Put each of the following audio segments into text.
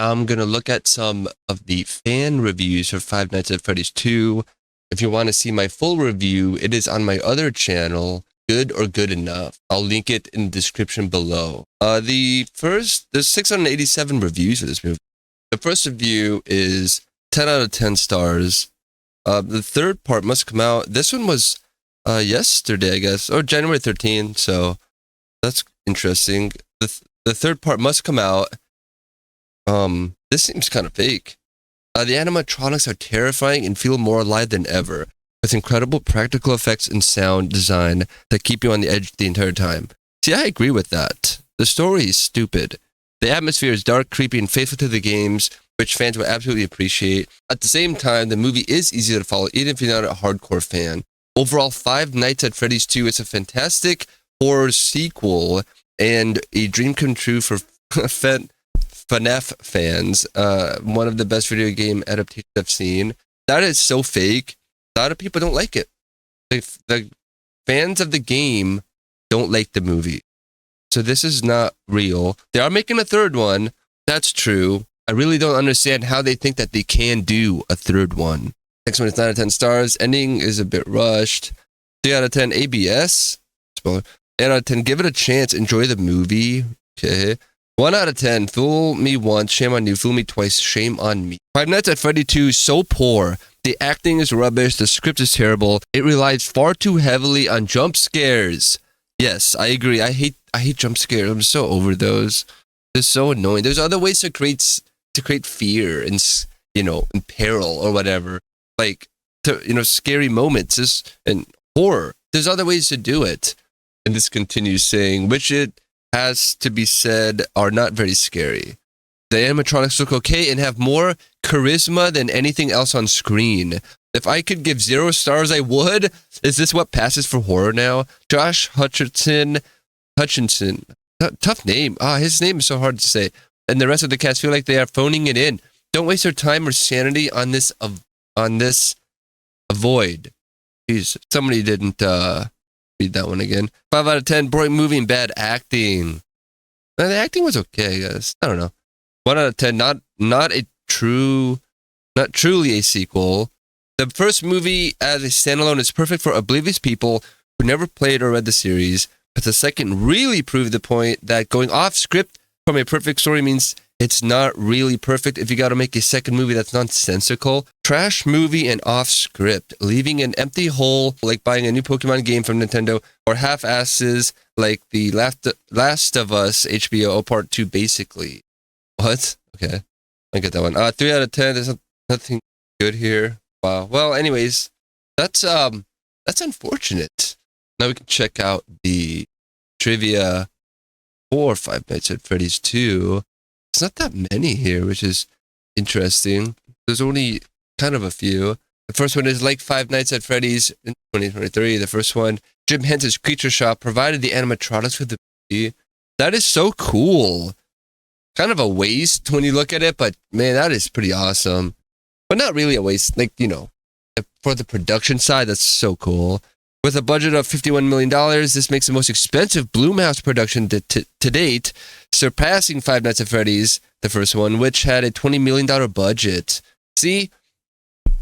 I'm going to look at some of the fan reviews for Five Nights at Freddy's 2. If you want to see my full review, it is on my other channel, Good or Good Enough. I'll link it in the description below. There's 687 reviews for this movie. The first review is 10 out of 10 stars. The third part must come out. This one was yesterday, I guess, or January 13th, so that's interesting. The third part must come out. This seems kind of fake. The animatronics are terrifying and feel more alive than ever, with incredible practical effects and sound design that keep you on the edge the entire time. See, I agree with that. The story is stupid. The atmosphere is dark, creepy, and faithful to the games, which fans will absolutely appreciate. At the same time, the movie is easy to follow, even if you're not a hardcore fan. Overall, Five Nights at Freddy's 2 is a fantastic horror sequel and a dream come true for FNAF fans. One of the best video game adaptations I've seen. That is so fake. A lot of people don't like it. The fans of the game don't like the movie. So this is not real. They are making a third one. That's true. I really don't understand how they think that they can do a third one. Next one is 9 out of 10 stars. Ending is a bit rushed. 3 out of 10 ABS. Spoiler. 8 out of 10. Give it a chance. Enjoy the movie. Okay. 1 out of 10. Fool me once. Shame on you. Fool me twice. Shame on me. Five Nights at Freddy 2 is so poor. The acting is rubbish. The script is terrible. It relies far too heavily on jump scares. Yes, I agree. I hate jump scares. I'm so over those. They're so annoying. There's other ways to create fear and, and peril or whatever. Like, scary moments and horror. There's other ways to do it. And this continues saying, which it has to be said are not very scary. The animatronics look okay and have more charisma than anything else on screen. If I could give 0 stars, I would. Is this what passes for horror now? Josh Hutcherson. Tough name. His name is so hard to say. And the rest of the cast feel like they are phoning it in. Don't waste your time or sanity on this avoid. Jeez, somebody didn't read that one again. 5 out of 10. Boring movie and bad acting. The acting was okay, I guess. I don't know. 1 out of 10. Not truly a sequel. The first movie as a standalone is perfect for oblivious people who never played or read the series, but the second really proved the point that going off script from a perfect story means it's not really perfect if you got to make a second movie that's nonsensical. Trash movie and off script, leaving an empty hole like buying a new Pokemon game from Nintendo, or half-asses like the Last of Us HBO Part 2 basically. What? Okay, I get that one. 3 out of 10. There's nothing good here. Wow. Well, anyways, that's unfortunate. Now we can check out the trivia for Five Nights at Freddy's 2. It's not that many here, which is interesting. There's only kind of a few. The first one is like Five Nights at Freddy's in 2023. The first one, Jim Henson's Creature Shop provided the animatronics with the movie. That is so cool. Kind of a waste when you look at it, but man, that is pretty awesome. But not really a waste. Like, for the production side, that's so cool. With a budget of $51 million, this makes the most expensive Blumhouse production to date, surpassing Five Nights at Freddy's, the first one, which had a $20 million budget. See,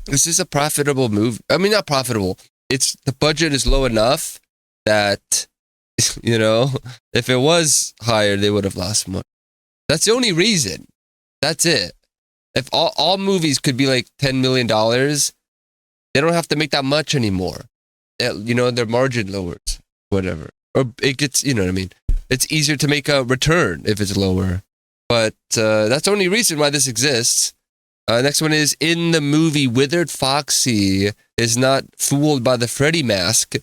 this is a profitable move. I mean, not profitable. The budget is low enough that, if it was higher, they would have lost money. That's the only reason. That's it. If all movies could be like $10 million, they don't have to make that much anymore. Their margin lowers, whatever. Or it gets, you know what I mean? It's easier to make a return if it's lower. But that's the only reason why this exists. Next one is, in the movie, Withered Foxy is not fooled by the Freddy mask.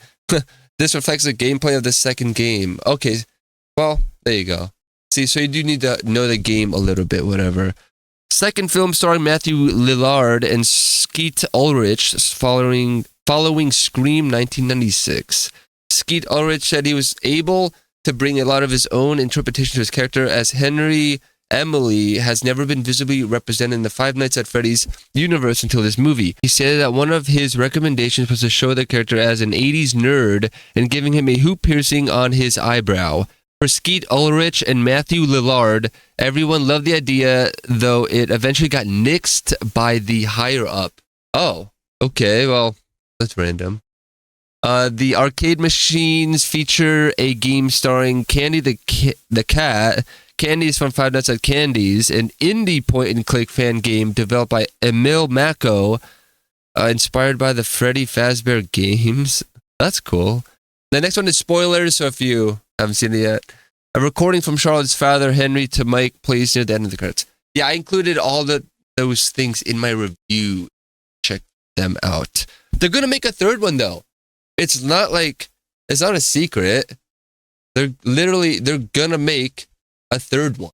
This reflects the gameplay of the second game. Okay, well, there you go. See, so you do need to know the game a little bit, whatever. Second film starring Matthew Lillard and Skeet Ulrich following Scream 1996. Skeet Ulrich said he was able to bring a lot of his own interpretation to his character, as Henry Emily has never been visibly represented in the Five Nights at Freddy's universe until this movie. He said that one of his recommendations was to show the character as an 80s nerd and giving him a hoop piercing on his eyebrow. For Skeet Ulrich and Matthew Lillard, everyone loved the idea, though it eventually got nixed by the higher-up. Oh, okay, well, that's random. The arcade machines feature a game starring Candy the Cat. Candy is from Five Nights at Candy's, an indie point-and-click fan game developed by Emil Mako, inspired by the Freddy Fazbear games. That's cool. The next one is spoilers, so if you haven't seen it yet. A recording from Charlotte's father, Henry, to Mike, plays near the end of the credits. Yeah, I included all those things in my review. Check them out. They're going to make a third one, though. It's not a secret. They're going to make a third one.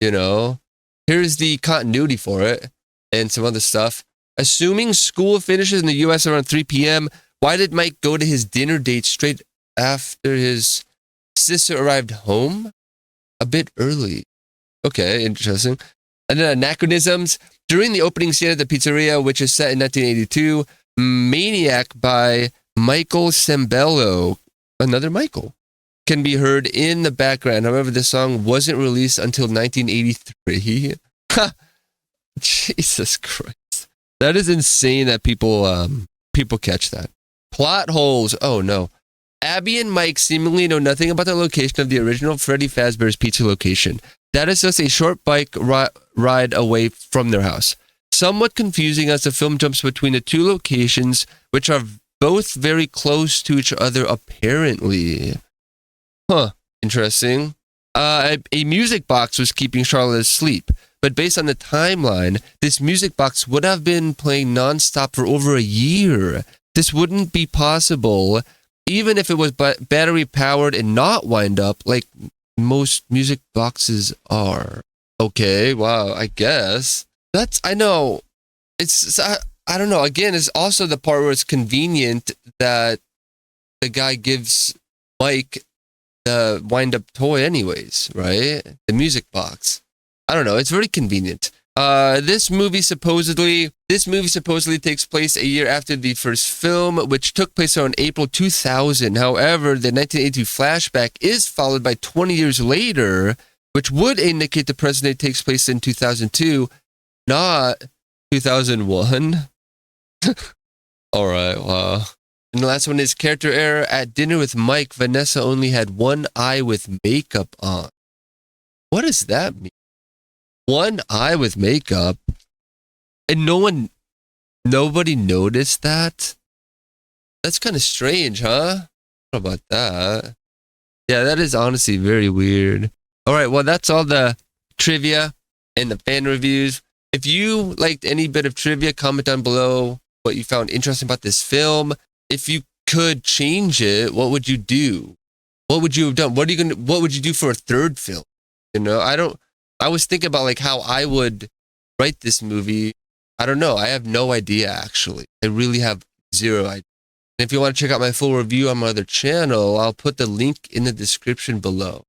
You know? Here's the continuity for it and some other stuff. Assuming school finishes in the U.S. around 3 p.m., why did Mike go to his dinner date straight after his sister arrived home? A bit early. Okay, interesting. And then anachronisms. During the opening scene at the pizzeria, which is set in 1982, Maniac by Michael Sembello, another Michael, can be heard in the background. However, the song wasn't released until 1983. Jesus Christ. That is insane that people catch that. Plot holes. Oh, no. Abby and Mike seemingly know nothing about the location of the original Freddy Fazbear's Pizza location. That is just a short bike ride away from their house. Somewhat confusing as the film jumps between the two locations, which are both very close to each other, apparently. Huh. Interesting. A music box was keeping Charlotte asleep, but based on the timeline, this music box would have been playing nonstop for over a year. This wouldn't be possible, even if it was battery powered and not wind up like most music boxes are. Okay, wow, I guess. I know. I don't know. Again, it's also the part where it's convenient that the guy gives Mike the wind-up toy anyways, right? The music box. I don't know. It's very convenient. This movie supposedly takes place a year after the first film, which took place around April 2000. However, the 1982 flashback is followed by 20 years later, which would indicate the present day takes place in 2002, not 2001. All right, wow. And the last one is character error. At dinner with Mike, Vanessa only had one eye with makeup on. What does that mean? One eye with makeup? And nobody noticed that? That's kind of strange, huh? What about that? Yeah, that is honestly very weird. All right, well, that's all the trivia and the fan reviews. If you liked any bit of trivia, comment down below what you found interesting about this film. If you could change it, what would you do? What would you have done? What would you do for a third film? You know, I was thinking about like how I would write this movie. I don't know. I have no idea, actually. I really have zero idea. And if you want to check out my full review on my other channel, I'll put the link in the description below.